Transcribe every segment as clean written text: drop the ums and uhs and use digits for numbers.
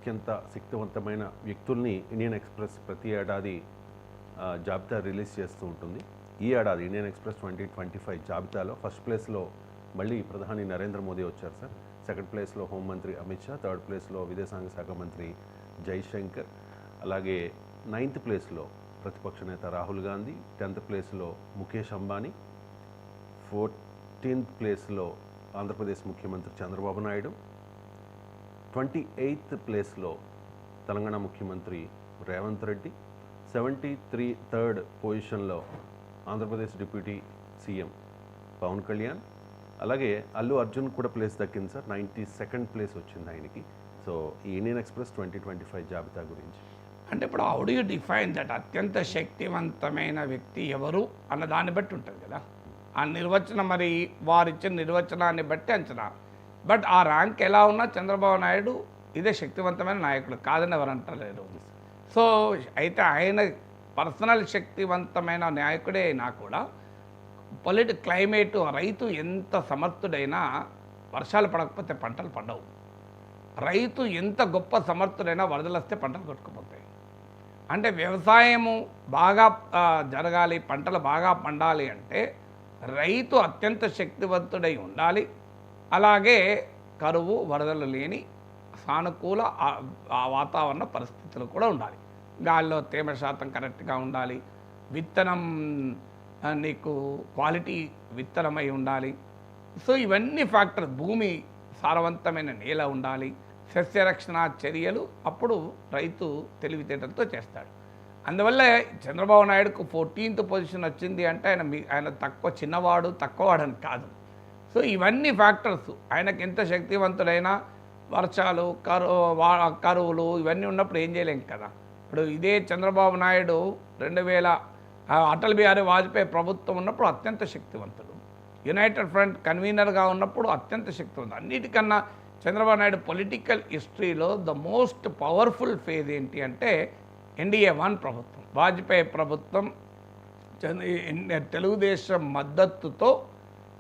అత్యంత శక్తివంతమైన వ్యక్తుల్ని ఇండియన్ ఎక్స్‌ప్రెస్ ప్రతి ఏడాది జాబితా రిలీజ్ చేస్తూ ఉంటుంది. ఈ ఏడాది ఇండియన్ ఎక్స్‌ప్రెస్ 2025 జాబితాలో ఫస్ట్ ప్లేస్‌లో మళ్ళీ ప్రధాని నరేంద్ర మోదీ వచ్చారు సార్. సెకండ్ ప్లేస్‌లో హోంమంత్రి అమిత్ షా, థర్డ్ ప్లేస్‌లో విదేశాంగ శాఖ మంత్రి జైశంకర్, అలాగే 9th ప్లేస్‌లో ప్రతిపక్ష నేత రాహుల్ గాంధీ, 10th ప్లేస్‌లో ముఖేష్ అంబానీ, 14th ప్లేస్‌లో ఆంధ్రప్రదేశ్ ముఖ్యమంత్రి చంద్రబాబు నాయుడు, 28th ప్లేస్‌లో తెలంగాణ ముఖ్యమంత్రి రేవంత్ రెడ్డి, 73rd పొజిషన్లో ఆంధ్రప్రదేశ్ డిప్యూటీ సీఎం పవన్ కళ్యాణ్, అలాగే అల్లు అర్జున్ కూడా ప్లేస్ దక్కింది సార్. 92nd ప్లేస్ వచ్చింది ఆయనకి. సో ఈ ఇండియన్ ఎక్స్‌ప్రెస్ 2025 జాబితా గురించి అంటే ఇప్పుడు how do you define that అత్యంత శక్తివంతమైన వ్యక్తి ఎవరు అన్న దాన్ని బట్టి ఉంటుంది కదా. ఆ నిర్వచనం మరి వారిచ్చిన నిర్వచనాన్ని బట్టి అంచనా. బట్ ఆ ర్యాంక్ ఎలా ఉన్నా చంద్రబాబు నాయుడు ఇదే శక్తివంతమైన నాయకుడు కాదని ఎవరు అంటలేరు. సో అయితే ఆయన పర్సనల్ శక్తివంతమైన నాయకుడే అయినా కూడా క్లైమేటు రైతు ఎంత సమర్థుడైనా వర్షాలు పడకపోతే పంటలు పండవు. రైతు ఎంత గొప్ప సమర్థుడైనా వరదలు వస్తే పంటలు కొట్టుకుపోతాయి. అంటే వ్యవసాయము బాగా జరగాలి, పంటలు బాగా పండాలి అంటే రైతు అత్యంత శక్తివంతుడై ఉండాలి. అలాగే కరువు వరదలు లేని సానుకూల వాతావరణ పరిస్థితులు కూడా ఉండాలి. గాలిలో తేమ శాతం కరెక్ట్గా ఉండాలి, విత్తనం నీకు క్వాలిటీ విత్తనమై ఉండాలి. సో ఇవన్నీ ఫ్యాక్టర్స్, భూమి సారవంతమైన నేల ఉండాలి, సస్యరక్షణ చర్యలు అప్పుడు రైతు తెలివితేటలతో చేస్తాడు. అందువల్ల చంద్రబాబు నాయుడుకు 14th పొజిషన్ వచ్చింది అంటే ఆయన చిన్నవాడు తక్కువవాడని కాదు. సో ఇవన్నీ ఫ్యాక్టర్స్ ఆయనకి ఎంత శక్తివంతుడైనా వర్షాలు కరువులు ఇవన్నీ ఉన్నప్పుడు ఏం చేయలేం కదా. ఇప్పుడు ఇదే చంద్రబాబు నాయుడు 2000 అటల్ బిహారీ వాజ్పేయి ప్రభుత్వం ఉన్నప్పుడు అత్యంత శక్తివంతుడు, యునైటెడ్ ఫ్రంట్ కన్వీనర్గా ఉన్నప్పుడు అత్యంత శక్తివంతుడు. అన్నిటికన్నా చంద్రబాబు నాయుడు పొలిటికల్ హిస్టరీలో ద మోస్ట్ పవర్ఫుల్ ఫేజ్ ఏంటి అంటే ఎన్డీఏ 1 ప్రభుత్వం, వాజ్పేయి ప్రభుత్వం తెలుగుదేశం మద్దతుతో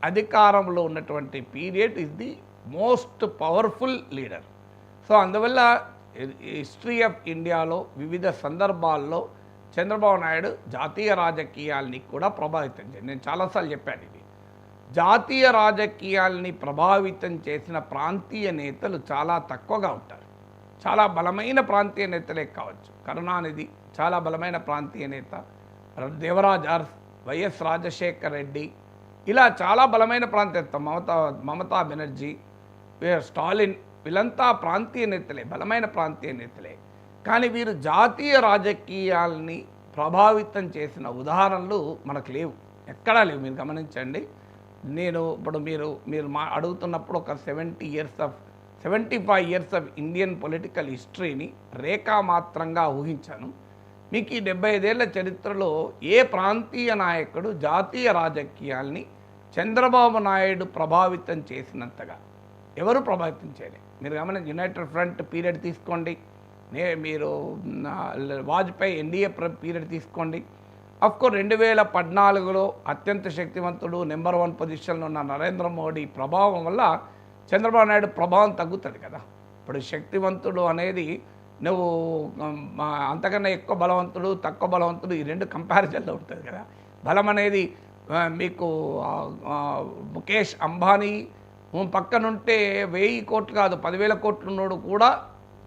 అధికారంలో ఉన్నటువంటి period is the most powerful leader. So అందువల్ల హిస్టరీ ఆఫ్ ఇండియాలో వివిధ సందర్భాల్లో చంద్రబాబు నాయుడు జాతీయ రాజకీయాల్ని కూడా ప్రభావితం చేయండి. నేను చాలాసార్లు చెప్పాను ఇది. జాతీయ రాజకీయాల్ని ప్రభావితం చేసిన ప్రాంతీయ నేతలు చాలా తక్కువగా ఉంటారు. చాలా బలమైన ప్రాంతీయ నేతలే కావచ్చు. కరుణానిధి చాలా బలమైన ప్రాంతీయ నేత, దేవరాజ్ అర్స్, వైఎస్ రాజశేఖర్ రెడ్డి, ఇలా చాలా బలమైన ప్రాంతీయ మమతా బెనర్జీ, స్టాలిన్, వీళ్ళంతా ప్రాంతీయ నేతలే, బలమైన ప్రాంతీయ నేతలే. కానీ వీరు జాతీయ రాజకీయాల్ని ప్రభావితం చేసిన ఉదాహరణలు మనకు లేవు, ఎక్కడా లేవు. మీరు గమనించండి. నేను ఇప్పుడు మీరు అడుగుతున్నప్పుడు ఒక 75 ఇయర్స్ ఆఫ్ ఇండియన్ పొలిటికల్ హిస్టరీని రేఖామాత్రంగా ఊహించాను. మీకు ఈ 75 ఏళ్ల చరిత్రలో ఏ ప్రాంతీయ నాయకుడు జాతీయ రాజకీయాల్ని చంద్రబాబు నాయుడు ప్రభావితం చేసినంతగా ఎవరు ప్రభావితం చేయలేదు. మీరు గమనించి యునైటెడ్ ఫ్రంట్ పీరియడ్ తీసుకోండి, మీరు వాజ్పేయి ఎన్డీఏ పీరియడ్ తీసుకోండి. అఫ్కోర్స్ 2014లో అత్యంత శక్తివంతుడు నెంబర్ 1 పొజిషన్లో ఉన్న నరేంద్ర మోడీ ప్రభావం వల్ల చంద్రబాబు నాయుడు ప్రభావం తగ్గుతుంది కదా. ఇప్పుడు శక్తివంతుడు అనేది నువ్వు అంతకన్నా ఎక్కువ బలవంతుడు తక్కువ బలవంతుడు ఈ 2 కంపారిజన్లో ఉంటుంది కదా. బలం అనేది మీకు ముఖేష్ అంబానీ పక్కనుంటే 1000 కోట్లు కాదు 10,000 కోట్లు ఉన్నోడు కూడా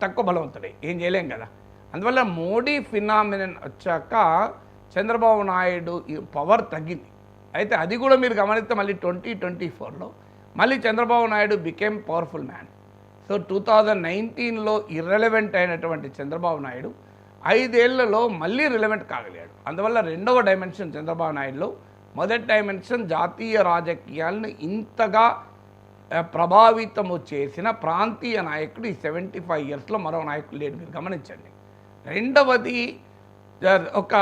తక్కువ బలవంతుడే, ఏం చేయలేం కదా. అందువల్ల మోడీ ఫినామినన్ వచ్చాక చంద్రబాబు నాయుడు పవర్ తగ్గింది. అయితే అది కూడా మీరు గమనిస్తే మళ్ళీ 2024లో మళ్ళీ Chandrababu Naidu became powerful man. So 2019లో ఇర్రెలవెంట్ అయినటువంటి చంద్రబాబు నాయుడు 5 ఏళ్లలో మళ్ళీ రిలవెంట్ కాగలిగాడు. అందువల్ల రెండవ డైమెన్షన్ చంద్రబాబు నాయుడులో, మొదటి డైమెన్షన్ జాతీయ రాజకీయాలను ఇంతగా ప్రభావితము చేసిన ప్రాంతీయ నాయకుడు ఈ 75 ఇయర్స్లో మరో నాయకుడు లేడు, మీరు గమనించండి. రెండవది ఒక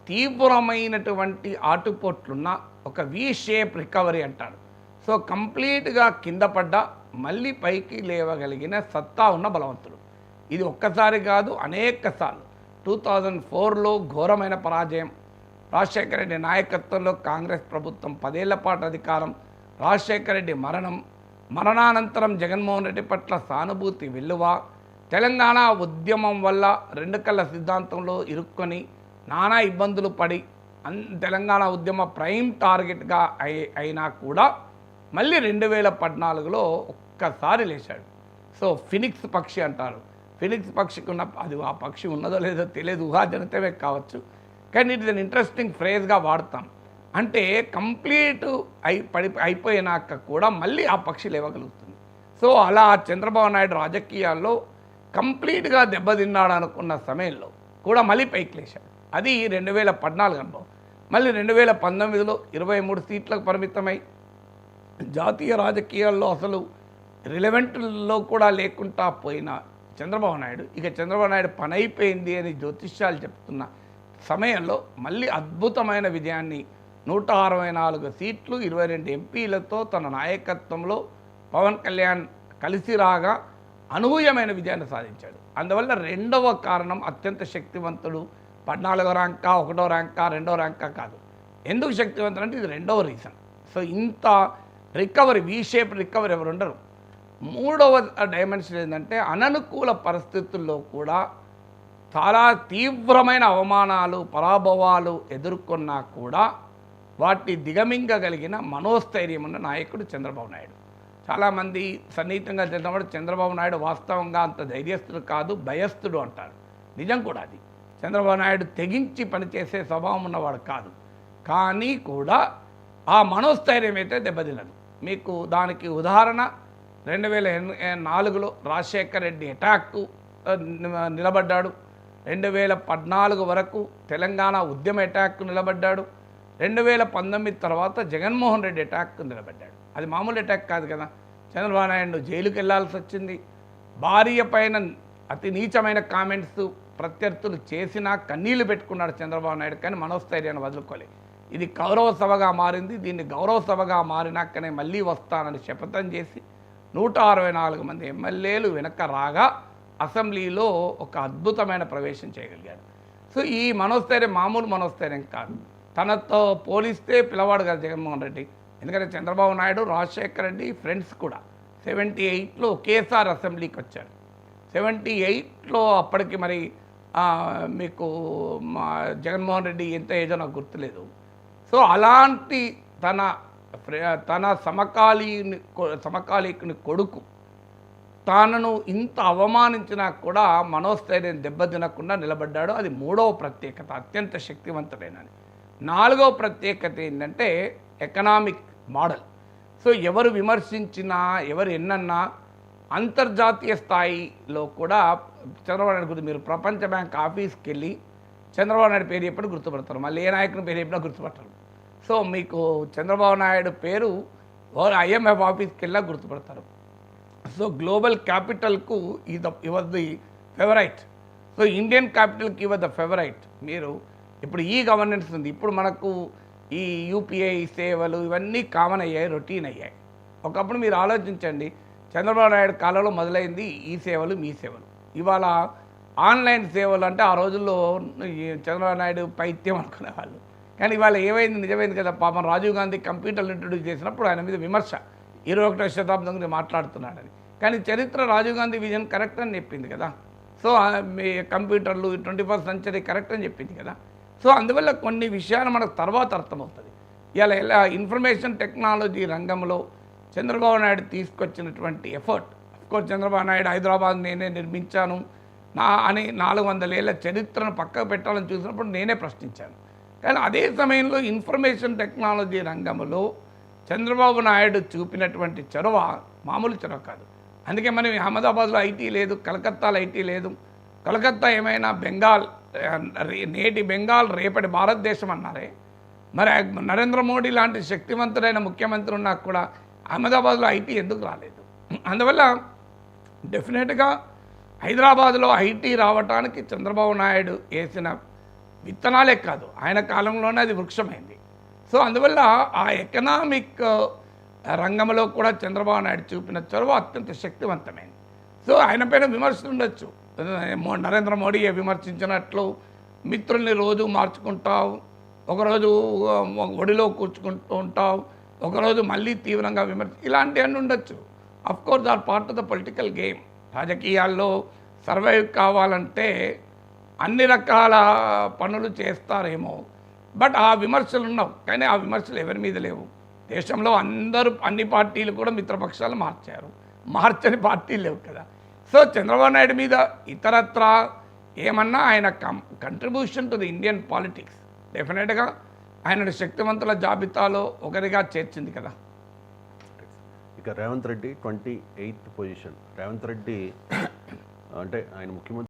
తీవ్రమైనటువంటి ఆటుపోట్లున్న ఒక వి షేప్ రికవరీ అంటారు. సో కంప్లీట్గా కింద పడ్డా మళ్ళీ పైకి లేవగలిగిన సత్తా ఉన్న బలవంతుడు. ఇది ఒక్కసారి కాదు, అనేక సార్లు. 2004లో ఘోరమైన పరాజయం, రాజశేఖర రెడ్డి నాయకత్వంలో కాంగ్రెస్ ప్రభుత్వం 10 ఏళ్ల పాటు అధికారం, రాజశేఖర రెడ్డి మరణానంతరం జగన్మోహన్ రెడ్డి పట్ల సానుభూతి వెల్లువ, తెలంగాణ ఉద్యమం వల్ల రెండు కళ్ళ సిద్ధాంతంలో ఇరుక్కొని నానా ఇబ్బందులు పడి తెలంగాణ ఉద్యమ ప్రైమ్ టార్గెట్గా అయినా కూడా మళ్ళీ 2014లో ఒక్కసారి లేచాడు. సో ఫినిక్స్ పక్షి అంటారు. ఫినిక్స్ పక్షికి ఉన్న అది ఆ పక్షి ఉన్నదో లేదో తెలియదు, ఊహాజనితమే కావచ్చు, కానీ ఇట్ ఇస్ అన్ ఇంట్రెస్టింగ్ ఫ్రేజ్గా వాడతాం. అంటే కంప్లీట్ అయిపోయినాక కూడా మళ్ళీ ఆ పక్షి లేవగలుగుతుంది. సో అలా చంద్రబాబు నాయుడు రాజకీయాల్లో కంప్లీట్గా దెబ్బతిన్నాడు అనుకున్న సమయంలో కూడా మళ్ళీ పైకి లేచాడు. అది 2014 అనుభవం. మళ్ళీ 2019లో 23 సీట్లకు పరిమితమై జాతీయ రాజకీయాల్లో అసలు రిలవెంట్లో కూడా లేకుండా పోయిన చంద్రబాబు నాయుడు ఇక చంద్రబాబు నాయుడు పని అయిపోయింది అని జ్యోతిష్యాలు చెప్తున్న సమయంలో మళ్ళీ అద్భుతమైన విజయాన్ని 164 సీట్లు 22 ఎంపీలతో తన నాయకత్వంలో పవన్ కళ్యాణ్ కలిసి రాగా అనూహ్యమైన విజయాన్ని సాధించాడు. అందువల్ల రెండవ కారణం అత్యంత శక్తివంతుడు 14వ ర్యాంకా 1వ ర్యాంకా 2వ ర్యాంకా కాదు. ఎందుకు శక్తివంతుడు అంటే ఇది రెండవ రీజన్. సో ఇంత రికవరీ V-షేప్ రికవరీ ఎవరు ఉండరు. మూడవ డైమెన్షన్ ఏంటంటే అననుకూల పరిస్థితుల్లో కూడా చాలా తీవ్రమైన అవమానాలు పరాభవాలు ఎదుర్కొన్నా కూడా వాటిని దిగమింగగలిగిన మనోస్థైర్యం ఉన్న నాయకుడు చంద్రబాబు నాయుడు. చాలామంది సన్నిహితంగా తెలిసినప్పుడు చంద్రబాబు నాయుడు వాస్తవంగా అంత ధైర్యస్తుడు కాదు, భయస్థుడు అంటారు. నిజం కూడా అది. చంద్రబాబు నాయుడు తెగించి పనిచేసే స్వభావం ఉన్నవాడు కాదు. కానీ కూడా ఆ మనోస్థైర్యం అయితే దెబ్బతినదు. మీకు దానికి ఉదాహరణ 2004లో రాజశేఖర్ రెడ్డి అటాక్కు నిలబడ్డాడు. 2014 వరకు తెలంగాణ ఉద్యమ అటాక్కు నిలబడ్డాడు. 2019 తర్వాత జగన్మోహన్ రెడ్డి అటాక్కు నిలబడ్డాడు. అది మామూలు అటాక్ కాదు కదా. చంద్రబాబు నాయుడు జైలుకి వెళ్లాల్సి వచ్చింది. భార్య పైన అతి నీచమైన కామెంట్స్ ప్రత్యర్థులు చేసినా కన్నీళ్లు పెట్టుకున్నాడు చంద్రబాబు నాయుడు, కానీ మనోస్థైర్యాన్ని వదులుకోలేదు. ఇది గౌరవ సభగా మారింది. దీన్ని గౌరవ సభగా మారినాకనే మళ్ళీ వస్తానని శపథం చేసి 164 మంది ఎమ్మెల్యేలు వెనక రాగా అసెంబ్లీలో ఒక అద్భుతమైన ప్రవేశం చేయగలిగాడు. సో ఈ మనోస్థైర్యం మామూలు మనోస్థైర్యం కాదు. తనతో పోలిస్తే పిలవాడు కదా జగన్మోహన్ రెడ్డి. ఎందుకంటే చంద్రబాబు నాయుడు రాజశేఖర్ రెడ్డి ఫ్రెండ్స్ కూడా 78లో ఒకేసారి అసెంబ్లీకి వచ్చారు. 78లో అప్పటికి మరి మీకు జగన్మోహన్ రెడ్డి ఎంత ఏజో నాకు గుర్తులేదు. సో అలాంటి తన సమకాలీకుని కొడుకు తానను ఇంత అవమానించినా కూడా మనోస్థైర్యం దెబ్బతినకుండా నిలబడ్డాడు. అది మూడవ ప్రత్యేకత, అత్యంత శక్తివంతుడైనది. నాలుగవ ప్రత్యేకత ఏంటంటే ఎకనామిక్ మోడల్. సో ఎవరు విమర్శించినా ఎవరు ఎన్నన్నా అంతర్జాతీయ స్థాయిలో కూడా చంద్రబాబు నాయుడు గురించి మీరు ప్రపంచ బ్యాంక్ ఆఫీస్కి వెళ్ళి చంద్రబాబు నాయుడు పేరు ఎప్పుడు గుర్తుపడతారు, మళ్ళీ ఏ నాయకుని పేరు ఎప్పుడో గుర్తుపడతారు. సో మీకు చంద్రబాబు నాయుడు పేరు IMF ఆఫీస్కి వెళ్ళా గుర్తుపడతారు. సో గ్లోబల్ క్యాపిటల్కు ఈ was the favourite. So Indian క్యాపిటల్కి ఈ వాజ్ ద ఫేవరైట్. మీరు ఇప్పుడు ఈ గవర్నెన్స్ ఉంది. ఇప్పుడు మనకు ఈ UPI సేవలు ఇవన్నీ కామన్ అయ్యాయి, రొటీన్ అయ్యాయి. ఒకప్పుడు మీరు ఆలోచించండి, చంద్రబాబు నాయుడు కాలంలో మొదలైంది ఈ సేవలు మీ సేవలు. ఇవాళ ఆన్లైన్ సేవలు అంటే ఆ రోజుల్లో చంద్రబాబు నాయుడు పైత్యం అనుకునేవాళ్ళు. కానీ ఇవాళ ఏమైంది, నిజమైంది కదా. పాపం రాజీవ్ గాంధీ కంప్యూటర్లు ఇంట్రొడ్యూస్ చేసినప్పుడు ఆయన మీద విమర్శ 21వ శతాబ్దం గురించి మాట్లాడుతున్నాడని. కానీ చరిత్ర రాజీవ్ గాంధీ విజన్ కరెక్ట్ అని చెప్పింది కదా. సో మీ కంప్యూటర్లు 21st సెంచరీ కరెక్ట్ అని చెప్పింది కదా. సో అందువల్ల కొన్ని విషయాలు మనకు తర్వాత అర్థమవుతుంది. ఇలా ఎలా ఇన్ఫర్మేషన్ టెక్నాలజీ రంగంలో చంద్రబాబు నాయుడు తీసుకొచ్చినటువంటి ఎఫర్ట్. అఫ్కోర్స్ చంద్రబాబు నాయుడు హైదరాబాద్ నేనే నిర్మించాను అని 400 ఏళ్ల చరిత్రను పక్కకు పెట్టాలని చూసినప్పుడు నేనే ప్రశ్నించాను. కానీ అదే సమయంలో ఇన్ఫర్మేషన్ టెక్నాలజీ రంగంలో చంద్రబాబు నాయుడు చూపినటువంటి చొరవ మామూలు చొరవ కాదు. అందుకే మనం అహ్మదాబాద్లో IT లేదు, కలకత్తాలో IT లేదు. కలకత్తా ఏమైనా బెంగాల్, నేటి బెంగాల్ రేపటి భారతదేశం అన్నారే. మరి నరేంద్ర మోడీ లాంటి శక్తివంతుడైన ముఖ్యమంత్రి ఉన్నా కూడా అహ్మదాబాద్లో IT ఎందుకు రాలేదు? అందువల్ల డెఫినెట్గా హైదరాబాద్లో IT రావడానికి చంద్రబాబు నాయుడు వేసిన విత్తనాలే కాదు, ఆయన కాలంలోనే అది వృక్షమైంది. సో అందువల్ల ఆ ఎకనామిక్ రంగంలో కూడా చంద్రబాబు నాయుడు చూపిన చొరవ అత్యంత శక్తివంతమైంది. సో ఆయన పైన విమర్శలు ఉండొచ్చు. నరేంద్ర మోడీ విమర్శించినట్లు మిత్రుల్ని రోజు మార్చుకుంటావు, ఒకరోజు ఒడిలో కూర్చుకుంటూ ఉంటావు, ఒకరోజు మళ్ళీ తీవ్రంగా ఇలాంటివన్నీ ఉండొచ్చు. Of course are part of the political game. రాజకీయాల్లో సర్వైవ్ కావాలంటే అన్ని రకాల పనులు చేస్తారేమో, బట్ ఆ విమర్శలు ఉన్నావు. కానీ ఆ విమర్శలు ఎవరి మీద లేవు. దేశంలో అన్ని పార్టీలు కూడా మిత్రపక్షాలు మార్చారు, మార్చని పార్టీలు లేవు కదా. సో చంద్రబాబు నాయుడు మీద ఇతరత్రా ఏమన్నా ఆయన contribution to the Indian politics డెఫినెట్గా ఆయన శక్తివంతుల జాబితాలో ఒకరిగా చేర్చింది కదా. ఇక రేవంత్ రెడ్డి 28th పొజిషన్. రేవంత్ రెడ్డి అంటే ఆయన ముఖ్యమంత్రి